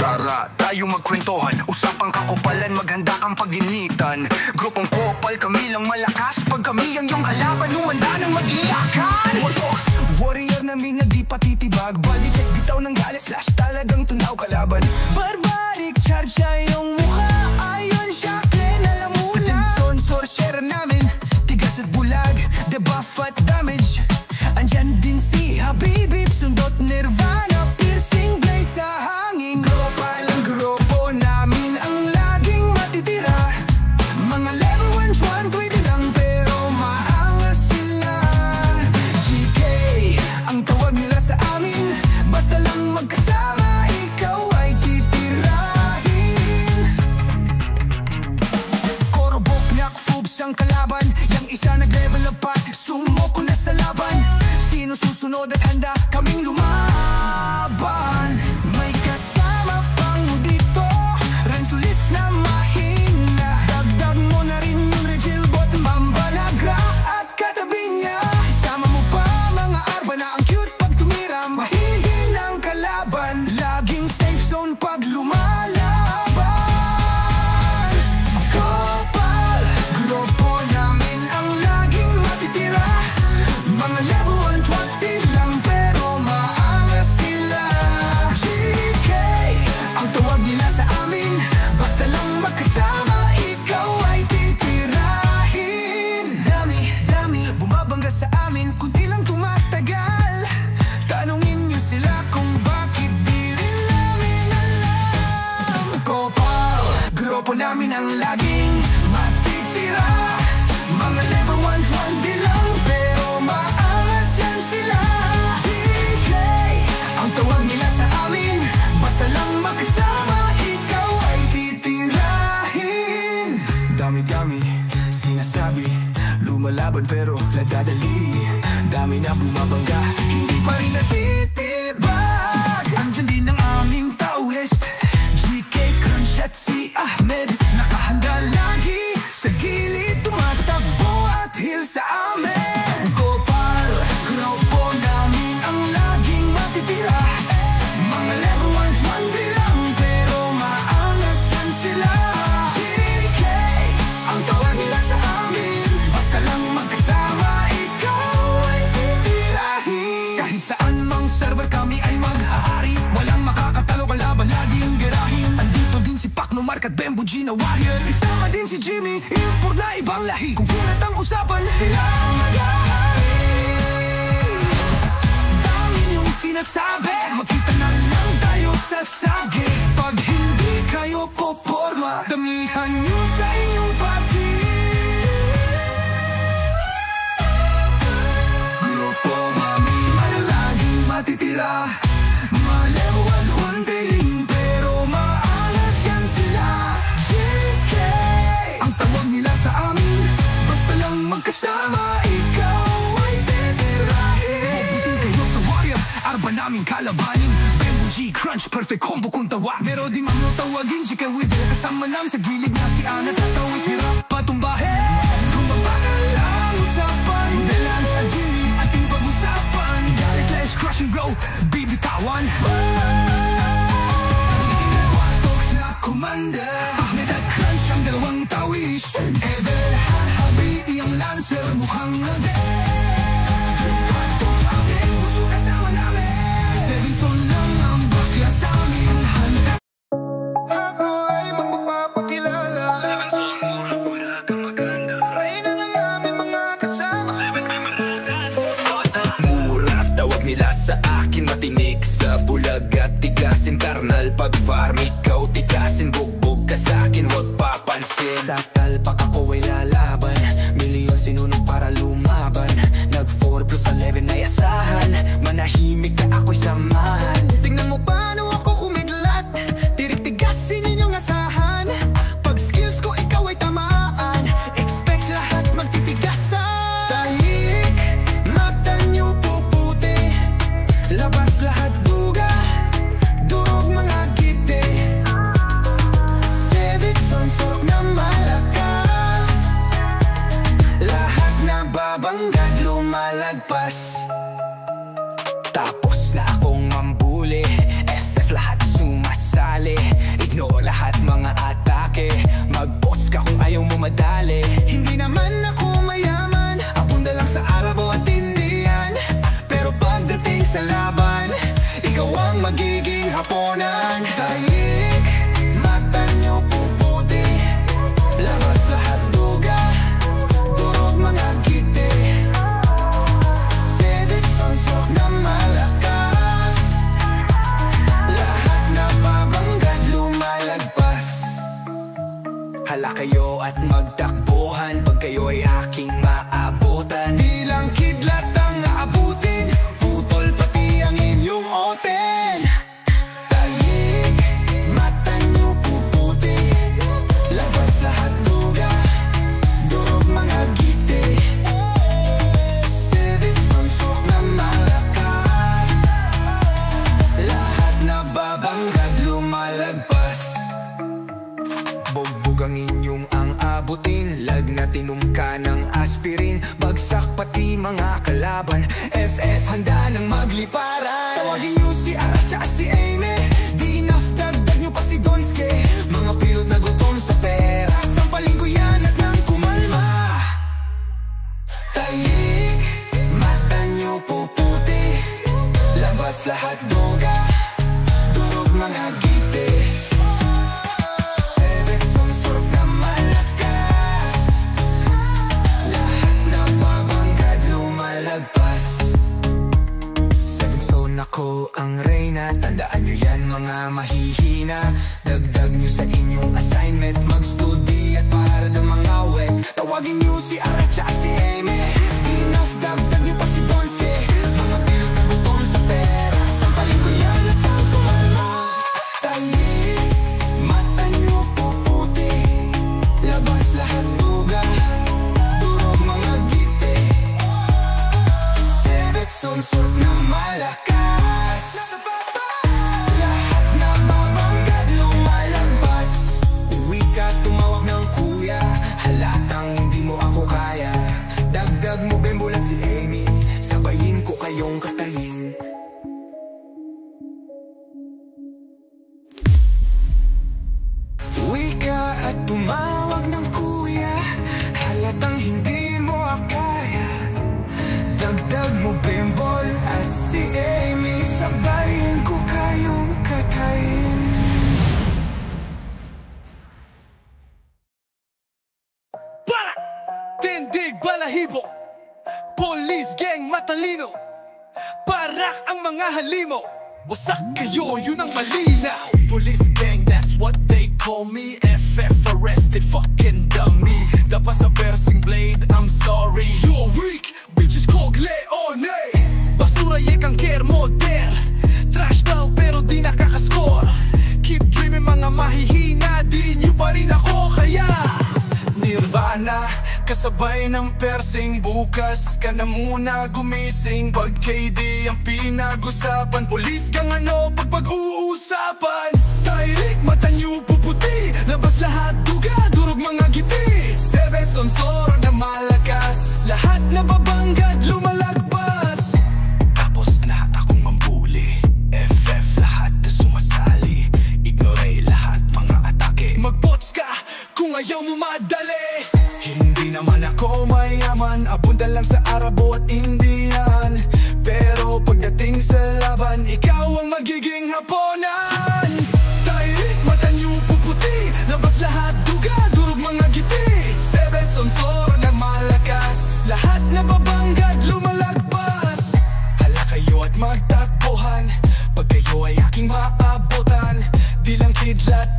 Tara, tayo magkwentuhan, usapang kakupalan, maghanda kang paginitan. Grupong kopal, kami lang malakas, pag kami ang iyong kalaban, humanda ng mag-iyakan. Warrior namin na di patitibag, body check, bitaw ng galis, slash talagang tunaw kalaban. Barbaric charge siya yung mukha, ayon siya kinalamunan. Attention, sorcerer namin, tigas at bulag, debuff at damage. Andyan din si Habibib, sundot Nirvana, piercing blade sa hangin. Global ang grupo namin ang laging matitira. Mga level 1 juan, tweet lang pero maangas sila. GK, ang tawag nila sa amin, basta lang magkasama, ikaw ay titirahin. Korobok, Nakfubs ang kalaban, yang isa nag-level up pa, sumoko na sa laban. Sino susunod at handa kaming lumaban? May kasama pang dito, Rensulis na mahina. Dagdag mo na rin yung Regilbot, Mamba Nagra at katabi niya. Isama mo pa mga arba na ang cute pag tumira, mahihinang kalaban, laging safe zone pag lumalaban. Kopal, grupo namin ang laging matitira. Mga level 120 lang pero maangas sila. GK, ang tawag nila sa amin, basta lang magkasama, ikaw ay titirahin. Dami, bumabangga sa amin, kunti lang tumatagal. Tanungin niyo sila kung bakit di rin namin alam. Kopal, grupo namin ang laging matitira. Mga level 120 lang pero maangas yan sila. GK, ang tawag nila sa amin, basta lang magkasama, ikaw ay titirahin. Dami, sinasabi, lumalaban pero nadadali. Dami na bumabangga, hindi pa rin natitibag. Andyan din ang aming Taoist, GK, Crunch at si Ahmed. Nakahanda lagi, sa gilid tumatakbo at heal sa amin. Kopal, grupo namin ang laging matitira. Mga level 120 lang pero maangas yan sila. GK, ang tawag nila sa amin, basta lang magkasama, ikaw ay titirahin. Kahit saan mang server kami ay maghahari, walang makakatalo kalaban, lagi yung gerahin. Andito din si Pacno, Mark at Bembo G na warrior. Isama din si Jimmy, import na ibang lahi. Kung kulat ang usapan, sila ang mag-ahari. Dami niyong sinasabi, magkita na lang tayo sa sagi. Pag hindi kayo poporma, damihan niyo sa inyong party. Grupo mami, laging matitira. Malewan, hunting, pero maangas yan sila. GK, ang tawag nila sa amin, basta lang magkasama, ikaw ay titirahin. Mabuting kayo sa warrior, arba namin kalabanin. Bembo G, Crunch, perfect combo kung tawag. Pero di mamlo tawagin, GK with it. Kasama namin sa gilid na si Ana, tatawis hirap patumbahin. Kung mabagal ang usapan, Velance at Jimmy, ating pag-usapan. Gally slash crush and grow, bibitawan. Watox na commander, Ahmed at Crunch ang dalawang tawis. Evel, Habibi ang lancer, mukhang agad. Watox ang Bembo, kasama namin. Sevenson lang ang bakla sa amin, handa. Ako ay magpapakilala. Sevenson, mura kang maganda. Reyna ng aming mga kasama. Seven may maratan. Mura, tawag nila sa akin, matinik sa bulag at tigasin. Karnal, pag farm, ikaw tigasin. Bugbog ka sa'kin, huwag papansin. Sa talpak ako ay lalaban, milyon sinunod para lumaban. Nag 4 plus 11 ay asahan, manahimik na ako'y samahan. Tingnan mo paano ako kumidlat, tirik-tigasin ninyong asahan. Pag skills ko ikaw ay tamaan, expect lahat magtitigasan. Tahik, mata niyo puputi, labas lahat duga, durog mga gite. Sevenson, sorok na malakas, lahat na babanggad lumalagpas. Tapos na akong mambuli, FF lahat yan. Tahimik, mata nyo puputi, labas lahat duga, durog mga ngiti. Sedit sonsok na malakas, lahat na babanggad lumalagpas. Hala kayo at magtakbuhan, pag kayo ay aking maabutan. Di lang kidlat ang aabutin, putol pati ang inyong oten. Tahimik, mata nyo puputi, labas lahat duga, durog mga ngiti. Sedit sonsok na malakas, lahat na babanggad lumalagpas. Bugbog ang inyong ang abutin, lag na tinumka ng aspirin, bagsak pati mga kalaban. FF handa nang magliparan, tawagin nyo si Aracha at si Amy. Di dagdag nyo pa si Donske, mga pilot na gutom sa pera, sampalin ko yan at nang kumalma. Tahimik, mata nyo puputi, labas lahat duga, durog mga ngiti. Sedit sonsok na malakas, lahat na babanggad lumalagpas. Seven Stone ako ang reyna, tandaan nyo yan mga mahihina. Dagdag nyo sa inyong assignment, mag-study at para ng mga wet. Tawagin nyo si Aracha at si Amy. Enough, dagdag nyo pa si Donske, mga pilot na gutom sa pera, sampalin ko yan at ang kumalma. Tahimik, mata nyo puputi, labas lahat duga, durog mga ngiti. Sedit sonsok na malakas, lahat na babanggad lumalagpas. Uwi ka, tumawag ng kuya, halatang hindi mo ako kaya. Dagdag mo bembulan si Amy, sabayin ko kayong katayin. Uwi ka at tumawag ng kuya, halatang hindi mo akaya. Dagdag mo bembol at si Amy, sabayin ko kayong katayin. Para! Tindig balahibo, police gang matalino, parak ang mga halimo, wasak kayo, yun ang malinaw. Police gang, that's what they call me. FF arrested, fucking dummy. Dapa sa versing blade, I'm sorry. You're weak, bitches Coglione. Basura yekang kermoder, trash talk pero di nakakascore. Keep dreaming mga mahihina, di nyo pa rin ako kaya. Nirvana, kasabay ng persing, bukas ka na muna gumising. Pag KD ang pinag-usapan, police kang ano pag pag-uusapan. Tahimik, mata nyo puputi, labas lahat duga, durog mga ngiti. Seven sonsor na malakas, lahat na babanggad lumalagpas. Tapos na akong mambuli, FF lahat na sumasali, ignore lahat mga atake. Mag-bots ka kung ayaw mo madali. Hindi naman ako mayaman, abunda lang sa Arabo at Indian. Pero pagdating sa laban, ikaw ang magiging haponan. Tahimik, mata nyo puputi, labas lahat duga, durog mga ngiti. Seven sonsor na malakas, lahat na babanggad lumalagpas. Hala kayo at magtakbuhan, pag kayo ay aking maabutan. Di lang kidlat